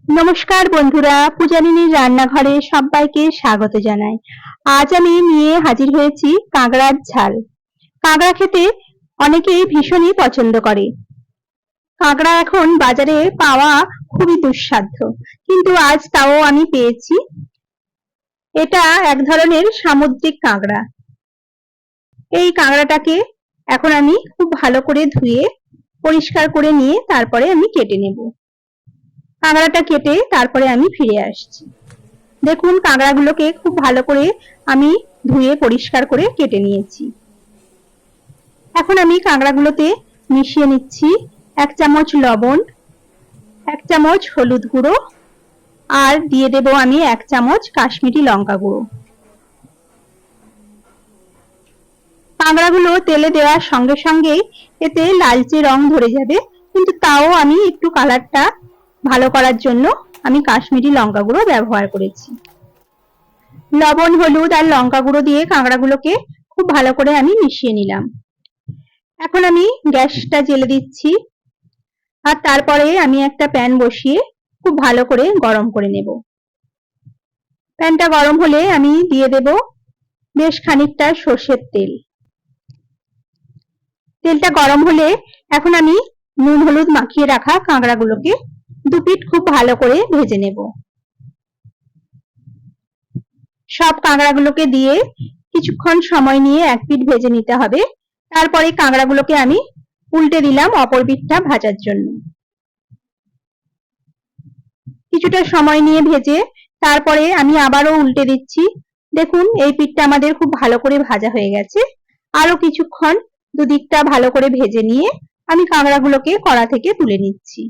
নমস্কার বন্ধুরা, পূজারিনীর রান্নাঘরে সবাইকে স্বাগত জানাই। আজ আমি নিয়ে হাজির হয়েছি কাঁকড়ার ঝাল। কাঁকড়া খেতে অনেকেই ভীষণই পছন্দ করে। কাঁকড়া এখন বাজারে পাওয়া খুবই দুঃসাধ্য, কিন্তু আজ তাও আমি পেয়েছি। এটা এক ধরনের সামুদ্রিক কাঁকড়া। এই কাঁকড়াটাকে এখন আমি খুব ভালো করে ধুয়ে পরিষ্কার করে নিয়ে তারপরে আমি কেটে নেব। কাঁকড়াটা কেটে তারপরে আমি ফিরে আসছি। দেখুন, কাঁকড়াগুলোকে খুব ভালো করে আমি ধুয়ে পরিষ্কার করে কেটে নিয়েছি। এখন আমি কাঁকড়াগুলোতে মিশিয়ে নিচ্ছি 1 চামচ লবণ, 1 চামচ হলুদ গুঁড়ো, আর দিয়ে দেব আমি 1 চামচ কাশ্মীরি লঙ্কা গুঁড়ো। কাঁকড়াগুলো তেলে দেওয়ার সঙ্গে সঙ্গেই এতে লালচে রং ধরে যাবে, কিন্তু তাও আমি একটু কালারটা ভালো করার জন্য আমি কাশ্মীরি লঙ্কা গুঁড়ো ব্যবহার করেছি। লবণ, হলুদ আর লঙ্কা গুঁড়ো দিয়ে কাঁকড়াগুলোকে খুব ভালো করে আমি মিশিয়ে নিলাম। এখন আমি গ্যাসটা জ্বেলে দিচ্ছি, আর তারপরে আমি একটা প্যান বসিয়ে খুব ভালো করে গরম করে নেব। প্যানটা গরম হলে আমি দিয়ে দেব বেশ খানিকটা সর্ষের তেল। তেলটা গরম হলে এখন আমি নুন হলুদ মাখিয়ে রাখা কাঁকড়াগুলোকে 2 পিঠ খুব ভালো করে ভেজে নেব। সব কাঁকড়াগুলোকে দিয়ে কিছুক্ষণ সময় নিয়ে 1 পিঠ ভেজে নিতে হবে। তারপরে কাঁকড়াগুলোকে আমি উল্টে দিলাম অপর পিঠটা ভাজার জন্য। কিছুটা সময় নিয়ে ভেজে তারপরে আমি আবারও উল্টে দিচ্ছি। দেখুন, এই পিঠটা আমাদের খুব ভালো করে ভাজা হয়ে গেছে। আরো কিছুক্ষণ দুদিকটা ভালো করে ভেজে নিয়ে আমি কাঁকড়াগুলোকে কড়া থেকে তুলে নিচ্ছি।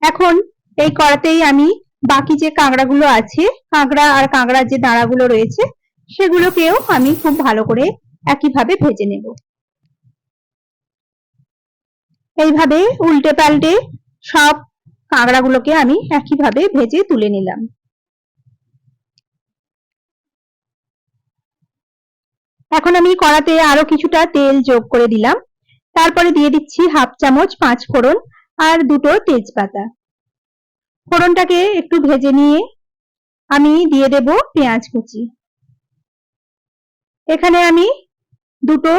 এখন এই কড়াতেই আমি বাকি যে কাঁকড়াগুলো আছে, কাঁকড়া আর কাঁকড়ার যে দাঁড়াগুলো রয়েছে, সেগুলোকেও আমি খুব ভালো করে একইভাবে ভেজে নেব। এইভাবে উল্টে পাল্টে সব কাঁকড়াগুলোকে আমি একইভাবে ভেজে তুলে নিলাম। এখন আমি কড়াতে আরো কিছুটা তেল যোগ করে দিলাম। তারপরে দিয়ে দিচ্ছি 1/2 চামচ 5 ফোড়ন আর 2টো তেজপাতা। ফোড়নটাকে একটু ভেজে নিয়ে আমি দিয়ে দেব পেঁয়াজ কুচি। এখানে আমি 2টো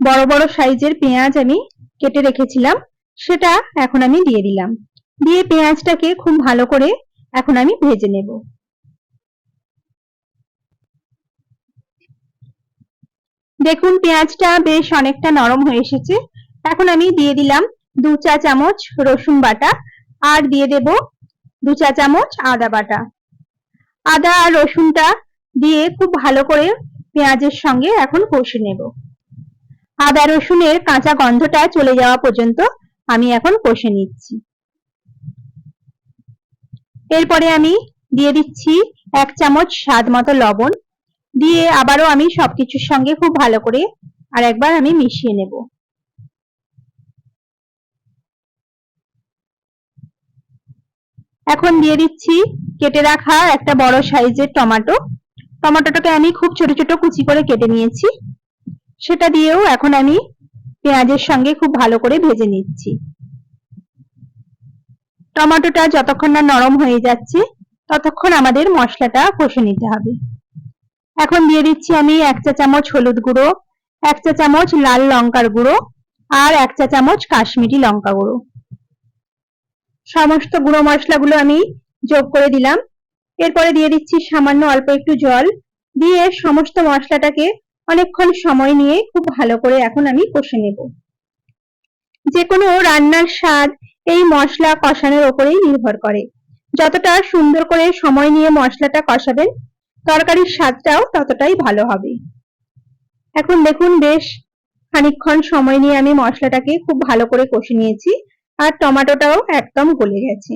বড় বড় সাইজের পেঁয়াজ আমি কেটে রেখেছিলাম, সেটা এখন আমি দিয়ে দিলাম। দিয়ে পেঁয়াজটাকে খুব ভালো করে এখন আমি ভেজে নেব। দেখুন, পেঁয়াজটা বেশ অনেকটা নরম হয়ে এসেছে। এখন আমি দিয়ে দিলাম 2 চা চামচ রসুন বাটা, আর দিয়ে দেব 2 চা চামচ আদা বাটা। আদা আর রসুনটা দিয়ে খুব ভালো করে পেঁয়াজের সঙ্গে এখন কষে নেব। আদা রসুনের কাঁচা গন্ধটা চলে যাওয়া পর্যন্ত আমি এখন কষে নিচ্ছি। এরপরে আমি দিয়ে দিচ্ছি 1 চামচ স্বাদ মতো লবণ। দিয়ে আবারও আমি সবকিছুর সঙ্গে খুব ভালো করে আরেকবার আমি মিশিয়ে নেব। এখন দিয়ে দিচ্ছি কেটে রাখা একটা বড় সাইজের টমেটো। টমেটোটাকে আমি খুব ছোট ছোট কুচি করে কেটে নিয়েছি। সেটা দিয়েও এখন আমি পেঁয়াজের সঙ্গে খুব ভালো করে ভেজে নিচ্ছি। টমেটোটা যতক্ষণ না নরম হয়ে যাচ্ছে ততক্ষণ আমাদের মশলাটা কষে নিতে হবে। এখন দিয়ে দিচ্ছি আমি 1 চা চামচ হলুদ গুঁড়ো, 1 চা চামচ লাল লঙ্কার গুঁড়ো, আর 1 চা চামচ কাশ্মীরি লঙ্কা গুঁড়ো। সমস্ত গুঁড়ো মশলাগুলো আমি যোগ করে দিলাম। এরপরে দিয়ে দিচ্ছি সামান্য অল্প একটু জল। দিয়ে সমস্ত মশলাটাকে অনেকক্ষণ সময় নিয়ে খুব ভালো করে এখন আমি কষে নেব। যে কোনো রান্নার স্বাদ এই মশলা কষানোর উপরেই নির্ভর করে। যতটা সুন্দর করে সময় নিয়ে মশলাটা কষাবেন, তরকারির স্বাদটাও ততটাই ভালো হবে। এখন দেখুন, বেশ খানিকক্ষণ সময় নিয়ে আমি মশলাটাকে খুব ভালো করে কষে নিয়েছি, আর টমেটোটাও একদম গলে গেছে।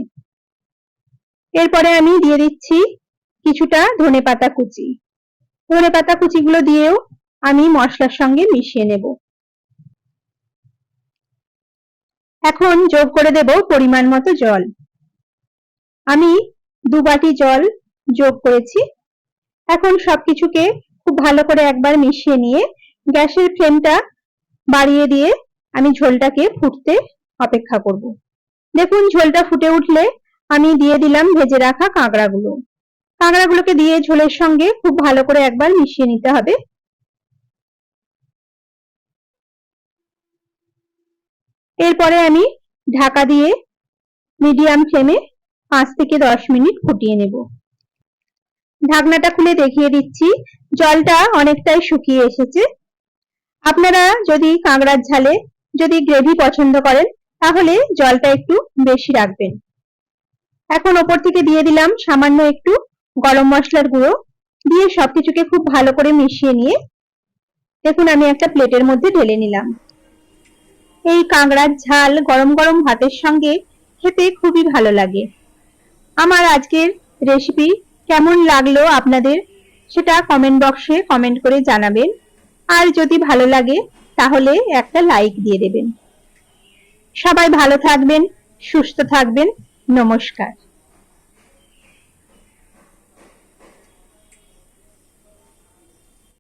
এরপরে আমি দিয়ে দিচ্ছি কিছুটা ধনেপাতা কুচি। ধনেপাতা কুচিগুলো দিয়েও আমি মশলার সঙ্গে মিশিয়ে নেব। এখন যোগ করে দেব পরিমাণ মতো জল। আমি 2 বাটি জল যোগ করেছি। এখন সবকিছুকে খুব ভালো করে একবার মিশিয়ে নিয়ে গ্যাসের ফ্লেমটা বাড়িয়ে দিয়ে আমি ঝোলটাকে ফুটতে অপেক্ষা করব। দেখুন ঝোলটা ফুটে উঠলে আমি দিয়ে দিলাম ভেজে রাখা কাঁকড়াগুলো। কাঁকড়াগুলোকে দিয়ে ঝোলের সঙ্গে খুব ভালো করে একবার মিশিয়ে নিতে হবে। এরপরে আমি ঢাকা দিয়ে মিডিয়াম ফ্লেমে 5 থেকে 10 মিনিট ফুটিয়ে নেব। ঢাকনাটা খুলে দেখিয়ে দিচ্ছি, জলটা অনেকটাই শুকিয়ে এসেছে। আপনারা যদি কাঁকড়ার ঝালে যদি গ্রেভি পছন্দ করেন তাহলে জলটা একটু বেশি রাখবেন। এখন ওপর থেকে দিয়ে দিলাম সামান্য একটু গরম মশলার গুঁড়ো, দিয়ে সবকিছুকে খুব ভালো করে মিশিয়ে নিয়ে দেখুন আমি একটা প্লেটের মধ্যে ঢেলে নিলাম। এই কাঁকড়ার ঝাল গরম গরম ভাতের সঙ্গে খেতে খুবই ভালো লাগে। আমার আজকের রেসিপি কেমন লাগলো আপনাদের সেটা কমেন্ট বক্সে কমেন্ট করে জানাবেন, আর যদি ভালো লাগে তাহলে একটা লাইক দিয়ে দেবেন। সবাই ভালো থাকবেন, সুস্থ থাকবেন। নমস্কার।